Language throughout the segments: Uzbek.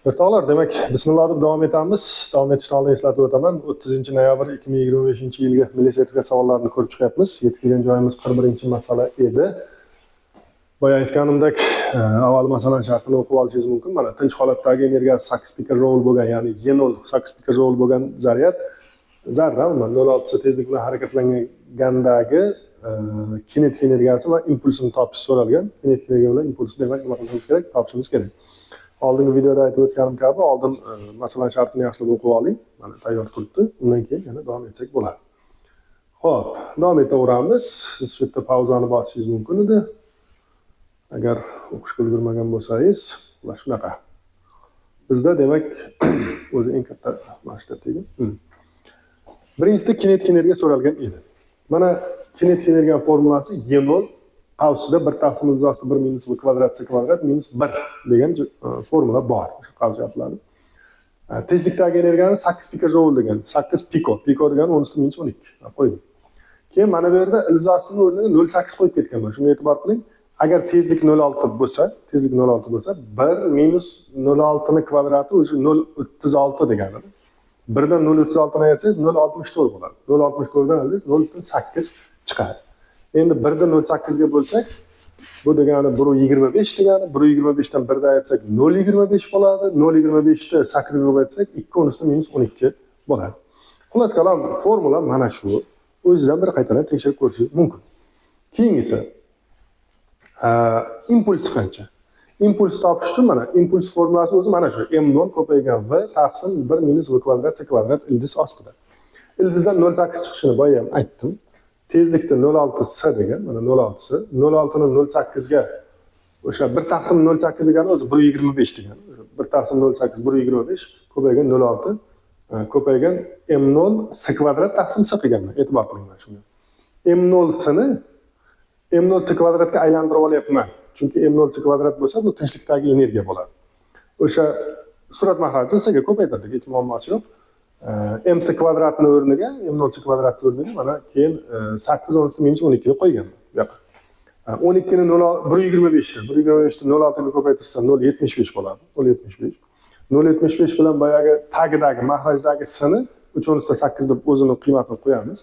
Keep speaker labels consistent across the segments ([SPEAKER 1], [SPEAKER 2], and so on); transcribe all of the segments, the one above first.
[SPEAKER 1] O'rtoqlar, demak, bismillah deb davom etamiz. Davom etishni oldin eslatib o'taman. 30-noyabr 2025-yilgi milliy sertifikat savollarini ko'rib chiqyapmiz. Yetib kelgan joyimiz 41-masala edi. Boya aytganimdek, avval masalan sharhini o'qib olishingiz mumkin. Mana tinch holatdagi energiyasi 8 picojoule bo'lgan, ya'ni E0 8 picojoule bo'lgan zaryad zarra, 0.6 tezlik bilan harakatlangandagi kinetik energiyasi va impulsini topish so'ralgan. Kinetik energiya bilan impulsni demak nima qilishimiz kerak? Topishimiz kerak. Oldingi videoda aytib o'tganim kabi, oldin masalan shartini yaxshilab o'qib oling. Mana tayyor turibdi. Undan keyin yana davom etsak bo'ladi. Xo'p, davom etaveramiz. Siz shu yerda pauzani bosishingiz mumkin edi. Agar o'qishga ulgurmagan bo'lsangiz, mana shunaqa. Bizda demak o'zi eng katta masshtabdagi. Birinchisi kinetik energiya so'ralgan edi. Mana kinetik energiya formulasi E0 qavsida 1/(1 minus v kvadrat c kvadrat minus 1 degan formula bor. Shu qavs yapiladi. Tezlikdagi energiyani 8 picojoule degan. 8 pico. Pico degani 10⁻12. Qo'ydim. Keyin mana bu yerda ilzosining o'rniga 0.8 qo'yib ketganman. Shunga e'tibor qiling. Agar tezlik 0.6 bo'lsa, 1 minus 0.6 ning kvadrati o'sha 0.36 degani. 1 dan 0.36 ni aytsangiz 0.64 bo'ladi. 0.64 dan oldingiz 0.8 chiqadi. Endi 1 dan 0.8 ga bo'lsak, bu degani 1.25 degani, 1.25 dan 1 dan aytsak 0.25 bo'ladi. 0.25 ni 8 ga ko'paytirsak 2⁻12 bo'ladi. Xullas kalom, formula mana shu. O'zingizdan bir qaytadan tekshirib ko'rishingiz mumkin. Keyingisi impuls qancha? Impuls topish uchun mana impuls formulasi o'zi mana shu. M0 ko'paygan v taqsim 1 minus v kvadrat c kvadrat ildiz ostida. Ildizdan 0.8 chiqishini boya ham aytdim. Tezlikda 0.6 s degan, mana 0.6 s. 0.6 ni 0.8 ga o'sha 1/0.8 degani o'zi 1.25 degani. 1/0.8 1.25 ko'paygan 0.6 ko'paygan M0 s kvadrat taqsim s qilganman. E'tibor qiling mana shunga. M0 sini M0 s kvadratga aylantirib olyapman. Chunki M0 s kvadrat bo'lsa, bu tinchlikdagi energiya bo'ladi. O'sha surat mahrajini s ga ko'paytirdik, hech muammosi yo'q. M s kvadratni o'rniga, M0 s kvadratni o'rniga mana keyin 8 minus 12 ni qo'yganman. Bu yoqqa. 12 ni 1.25 ni 0.6 ga ko'paytirsam 0.75 bo'ladi. 0.75. 0.75 bilan boyagi tagidagi mahrajdagi s ni 3/8 deb o'zini qiymatini qo'yamiz.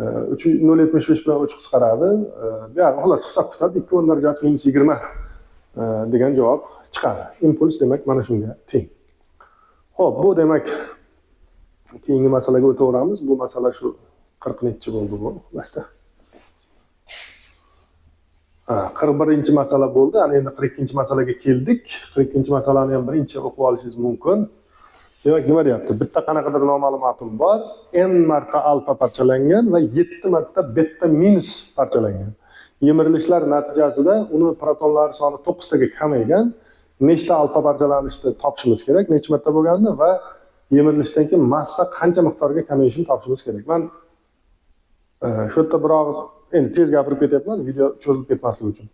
[SPEAKER 1] 0.75 bilan 3 qisqaradi. Bu xullas hisob kitob 2 darajasi minus 20 degan javob chiqadi. Impuls demak mana shunga teng. Xo'p, bu demak keyingi masalaga o'taveramiz. Bu masala shu 40-nechi bo'ldi bu xullasda. 41-masala bo'ldi. Ana endi 42-masalaga keldik. 42-masalani ham birinchi o'qib olishingiz mumkin. Demak, nima deyapti? Bitta qanaqadir noma'lum atom bor, n marta alfa parchalangan va 7 marta beta minus parchalangan. Yemirilishlar natijasida uni protonlar soni 9 taga kamaygan. Nechta alfa parchalanishni topishimiz kerak, necha marta bo'lganini va yemirilishdan keyin massa qancha miqdorga kamayishini topishimiz kerak. Men shu yerda bir og'iz endi tez gapirib ketyapman, video cho'zilib ketmasligi uchun.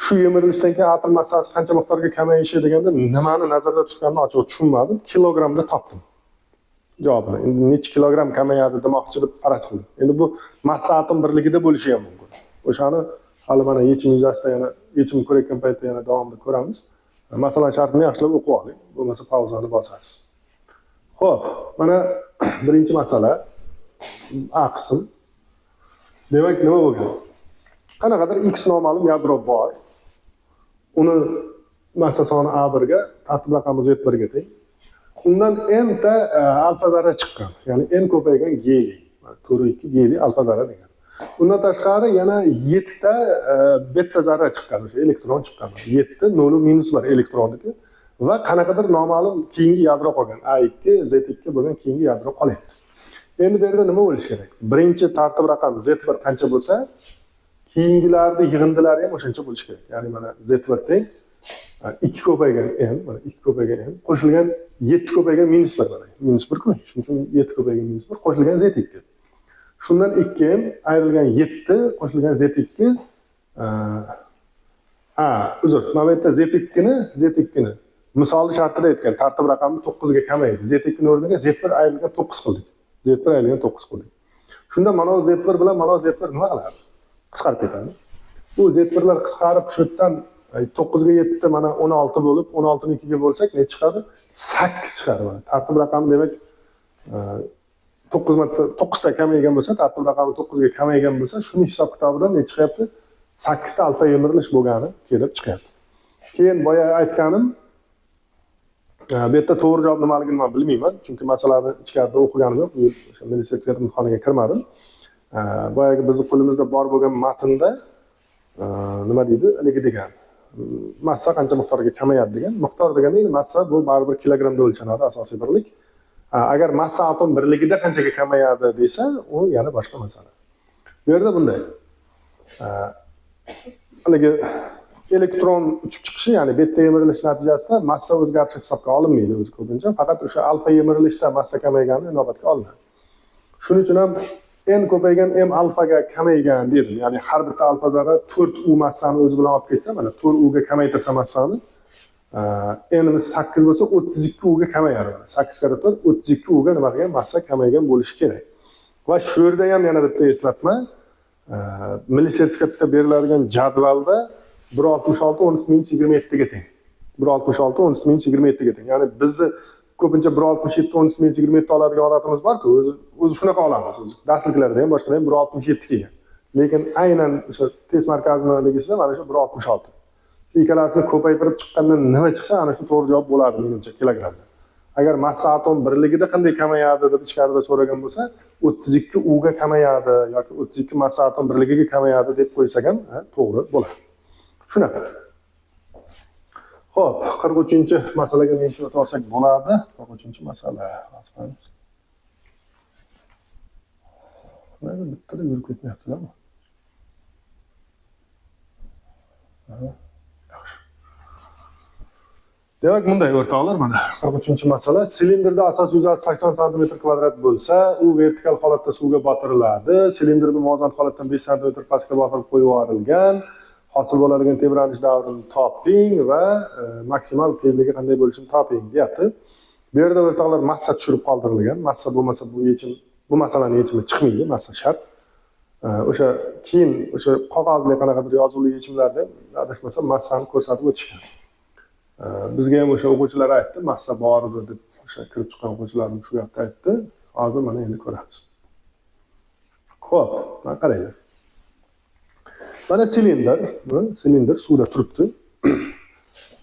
[SPEAKER 1] Shu yemirilishdan keyin atom massasi qancha miqdorga kamayishi deganda nimani nazarda tutganini ochiq tushunmadim. Kilogramda topdim javobini. Endi necha kilogram kamayadi demoqchi deb faraz qildim. Endi bu massa atom birligida bo'lishi ham mumkin. O'shani hali mana yechim yuzasidan yana yechim ko'rayotgan paytda yana davomida ko'ramiz. Masalan shartini yaxshilab o'qib oling, bo'lmasa pauzani bosasiz. Xo'p, mana birinchi masala A qism. Demak, nima bo'lgan? Qanaqadir x noma'lum yadro bor. Uni massa soni A1 ga, tartib raqami Z1 ga teng. Undan n ta alfa zarra chiqqan. Ya'ni n ko'paygan geliy. 4.2 geliy alfa zarra degan. Undan tashqari yana 7 ta beta zarra chiqqan, o'sha elektron chiqqan. 7 nolu minus var elektronniki va qanaqadir noma'lum keyingi yadro qolgan. A2, Z2 bo'lgan keyingi yadro qolyapti. Endi bu yerda nima bo'lishi kerak? Birinchi tartib raqami Z1 qancha bo'lsa, keyingilarni yig'indilari ham o'shancha bo'lishi kerak. Ya'ni mana Z1 teng 2 ko'paygan n, mana 2 ko'paygan n qo'shilgan 7 ko'paygan minus 1 mana. Minus 1 ku. Shuning uchun 7 ko'paygan minus 1 qo'shilgan Z2. Shundan 2n ayrilgan 7 qo'shilgan Z2 uzr. Mana bu yerda Z2 ni misol shartida aytgan tartib raqami 9 ga kamaydi. Z2 ni o'rniga Z1 ayrilgan 9 qildik. Z1 ayrilgan 9 qildik. Shunda mana Z1 bilan mana Z1 nima qiladi? Qisqarib ketadi. Bu Z1lar qisqarib shu yerdan 9 ga 7 mana 16 bo'lib 16 ni 2 ga bo'lsak ne chiqadi? 8 chiqadi mana. Tartib raqami demak 9 marta 9 ta kamaygan bo'lsa, tartib raqami 9 ga kamaygan bo'lsa, shuni hisob kitobidan ne chiqyapti? 8 ta alfa yemirilish bo'lgani kelib chiqyapti. Keyin boya aytganim, bu yerda to'g'ri javob nimaligini men bilmayman, chunki masalani ichkarida o'qiganim yo'q. O'sha milliy sertifikat imtihoniga kirmadim. Boyagi bizning qo'limizda bor bo'lgan matnda nima deydi? Haligi degan. Massa qancha miqdorga kamayadi degan. Miqdor deganda massa bu baribir kilogramda o'lchanadi asosiy birlik. Agar massa atom birligida qanchaga kamayadi desa, u yana boshqa masala. Bu yerda bunday. Haligi elektron uchib chiqishi, ya'ni beta yemirilish natijasida massa o'zgarishi hisobga olinmaydi o'zi ko'pincha. Faqat o'sha alfa yemirilishda massa kamaygani inobatga olinadi. Shuning uchun ham n ko'paygan m alfaga kamaygan dedim. Ya'ni har bitta alfa zarra 4u massani o'zi bilan olib ketsa, mana 4u ga kamaytirsa massani, n'imiz 8 bo'lsa 32u ga kamayadi. 8 karra 4 32u ga nima qilgan massa kamaygan bo'lishi kerak. Va shu yerda ham yana bitta eslatma, milliy sertifikatda beriladigan jadvalda 1.66 13.027 ga teng. 1.66 13.027 ga teng. Ya'ni bizni ko'pincha 1.67 13.027 oladigan odatimiz bor-ku, o'zi shunaqa olamiz. O'zi darsliklarda ham boshqa ham 1.67 kelgan. Lekin aynan o'sha test markaziniligida mana shu 1.66. Shu ikkalasini ko'paytirib chiqqandan nima chiqsa, ana shu to'g'ri javob bo'ladi menimcha kilogramda. Agar massa atom birligida qanday kamayadi deb ichkarida so'ragan bo'lsa, 32u ga kamayadi yoki 32 massa atom birligiga kamayadi deb qo'ysak ham to'g'ri bo'ladi. Shunaqa. Xo'p, 43-masalaga menga o'tsak bo'ladi. 43-masala. Mana bittada yurib ketmayapti-mi? Yaxshi. Demak, bunday o'rtoqlar, mana 43-masala. Silindrda asosiy yuzasi 80 cm² bo'lsa, u vertikal holatda suvga botiriladi. Silindrni muvozanat holatdan 5 cm pastga botirib qo'yib yuborilgan. Hosil bo'ladigan tebranish davrini toping va maksimal tezligi qanday bo'lishini toping deyapti. Bu yerda o'rtoqlar massa tushirib qoldirilgan. Massa bo'lmasa bu masalaning yechimi chiqmaydi, massa shart. O'sha keyin o'sha qog'ozli qanaqadir yozuvli yechimlarda adashmasa massani ko'rsatib o'tishgan. Bizga ham o'sha o'quvchilar aytdi, massa bor edi deb o'sha kirib chiqqan o'quvchilarim shu gapni aytdi. Hozir mana endi ko'ramiz. Xo'p, mana qaranglar. Mana silindr suvda turibdi.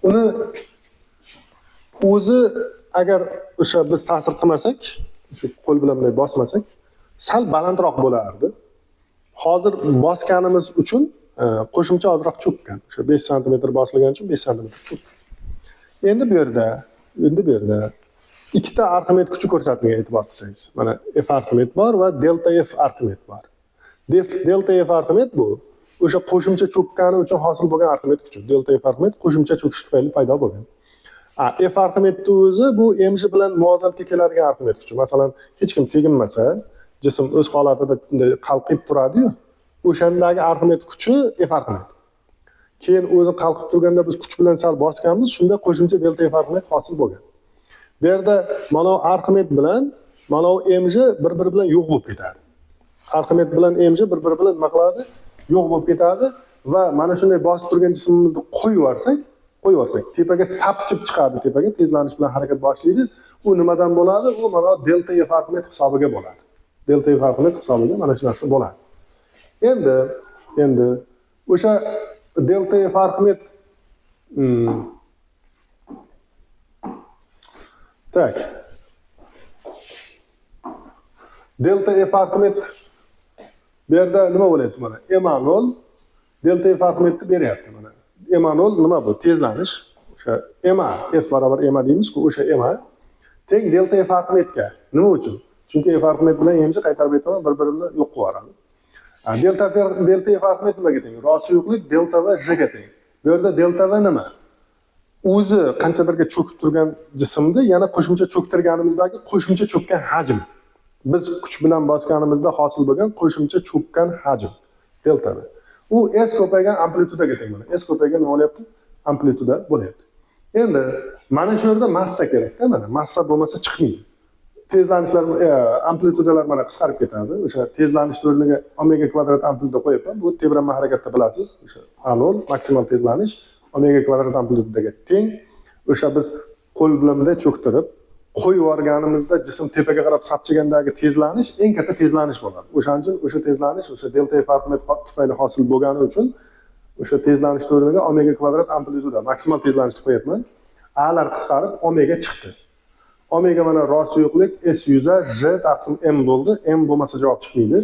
[SPEAKER 1] Uni o'zi agar o'sha biz ta'sir qilmasak, shu qo'l bilan bunday bosmasak, sal balandroq bo'lardi. Hozir bosganimiz uchun qo'shimcha ozroq cho'kkan. O'sha 5 cm bosilgani uchun 5 cm cho'kkan. Endi bu yerda ikkita Arximed kuchi ko'rsatilgan, e'tibor qilsangiz. Mana F Arximed bor va delta F Arximed bor. Delta F Arximed bu o'sha qo'shimcha cho'kkani uchun hosil bo'lgan Arximed kuchi. Delta F Arximed qo'shimcha cho'kish tufayli paydo bo'lgan. F Arximedning o'zi bu mj bilan muvozanatga keladigan Arximed kuchi. Masalan, hech kim teginmasa, jism o'z holatida qalqib turadi-yu. O'shandagi Arximed kuchi F Arximed. Keyin o'zi qalqib turganda biz kuch bilan sal bosganmiz, shunda qo'shimcha delta F Arximed hosil bo'lgan. Bu yerda mana Arximed bilan mana mj bir-biri bilan yo'q bo'lib ketadi. Arximed bilan mj bir-biri bilan nima qiladi? Yo'q bo'lib ketadi va mana shunday bosib turgan jismimizni qo'yib yuborsak, tepaga sapchib chiqadi, tepaga tezlanish bilan harakat boshlaydi. U nimadan bo'ladi? U mana delta F Arximed hisobiga bo'ladi. Delta F Arximed hisobiga mana shu narsa bo'ladi. Endi o'sha delta F Arximed tak. Delta F Arximed bu yerda nima bo'lyapti mana? Emanol delta F Arximedni beryapti mana. Emanol nima bu? Tezlanish. O'sha ema, F barobar ema deymiz-ku, o'sha ema teng delta F Arximedga. Nima uchun? Chunki F Arximed bilan mj qaytarib aytaman, bir-biri bilan yo'q qilib yuboradi. Delta F Arximed nimaga teng? Rosiyuqlik delta va j ga teng. Bu yerda delta va nima? O'zi qanchadirga cho'kib turgan jismni yana qo'shimcha cho'ktirganimizdagi qo'shimcha cho'kkan hajm. Biz kuch bilan bosganimizda hosil bo'lgan qo'shimcha cho'kkan hajm delta. U s ko'paygan amplitudaga teng bo'ladi. S ko'paygan nima bo'lyapti? Amplituda bo'lyapti. Endi mana shu yerda massa kerak-da, mana massa bo'lmasa chiqmaydi. Tezlanishlar, amplitudalar mana qisqarib ketadi. O'sha tezlanish o'rniga omega kvadrat amplituda qo'yibman. Bu tebranma harakatda bilasiz. O'sha A0 maksimal tezlanish, omega kvadrat amplitudaga teng. O'sha biz qo'l bilan bunday cho'ktirib qo'yib yuborganimizda jism tepaga qarab sapchigandagi tezlanish eng katta tezlanish bo'ladi. O'shaning uchun o'sha tezlanish o'sha delta F arifmet tufayli hosil bo'lgani uchun o'sha tezlanish o'rniga omega kvadrat amplituda maksimal tezlanishni qo'yapman. A'lar qisqarib omega chiqdi. Omega mana rost yo'qlik S yuza J taqsim M bo'ldi. M bo'lmasa javob chiqmaydi.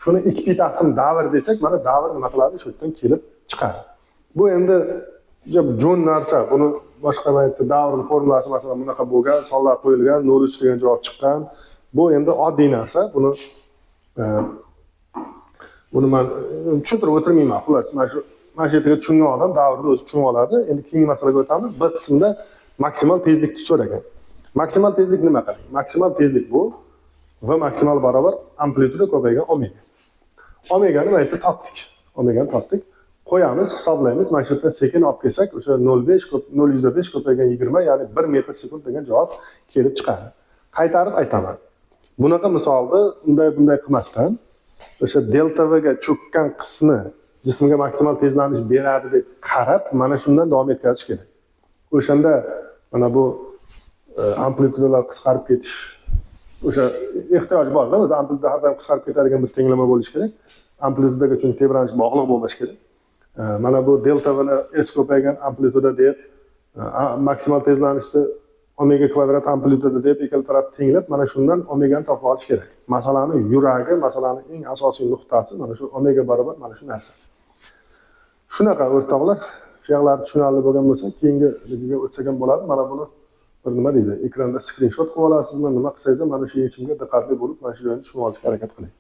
[SPEAKER 1] Shuni 2pi taqsim davr desak, mana davr nima qiladi? Shu yerdan kelib chiqadi. Bu endi jo'n narsa. Buni boshqa paytda davrning formulasi masalan bunaqa bo'lgan, sonlar qo'yilgan, 0,3 degan javob chiqqan. Bu endi oddiy narsa. Buni men tushuntirib o'tirmayman. Xullas, mana shu yerga tushungan odam davrni o'zi tushunib oladi. Endi keyingi masalaga o'tamiz. Bir qismda maksimal tezlikni so'ragan. Maksimal tezlik nima qiladi? Maksimal tezlik bu v maksimal barobar amplituda ko'paygan omega. Omegani mana yerda topdik. Omegani topdik. Qo'yamiz, hisoblaymiz. Mana shu yerdan sekin olib kelsak, o'sha 0,5 ko'paygan 20, ya'ni 1 metr sekund degan javob kelib chiqadi. Qaytarib aytaman. Bunaqa misolda bunday qilmasdan, o'sha delta v ga cho'kkan qismi jismga maksimal tezlanish beradi deb qarab, mana shundan davom etkazish kerak. O'shanda mana bu amplitudalar qisqarib ketish o'sha ehtiyoj bor-da, o'zi amplituda har doim qisqarib ketadigan bir tenglama bo'lishi kerak. Amplitudaga chunki tebranish bog'liq bo'lmashi kerak. Mana bu delta v s ko'paygan amplituda deb maksimal tezlanishni omega kvadrat amplituda deb ikkala taraf tenglab, mana shundan omegani topib olish kerak. Masalaning yuragi, masalaning eng asosiy nuqtasi mana shu omega barobar mana shu narsa. Shunaqa o'rtoqlar, shu yoqlar tushunarli bo'lgan bo'lsa, keyingiga o'tsak ham bo'ladi. Mana buni bir nima deydi, ekranda skrinshot qilib olasizmi, nima qilsangiz ham mana shu yechimga diqqatli bo'lib, mana shu joyni tushunib olishga harakat qiling.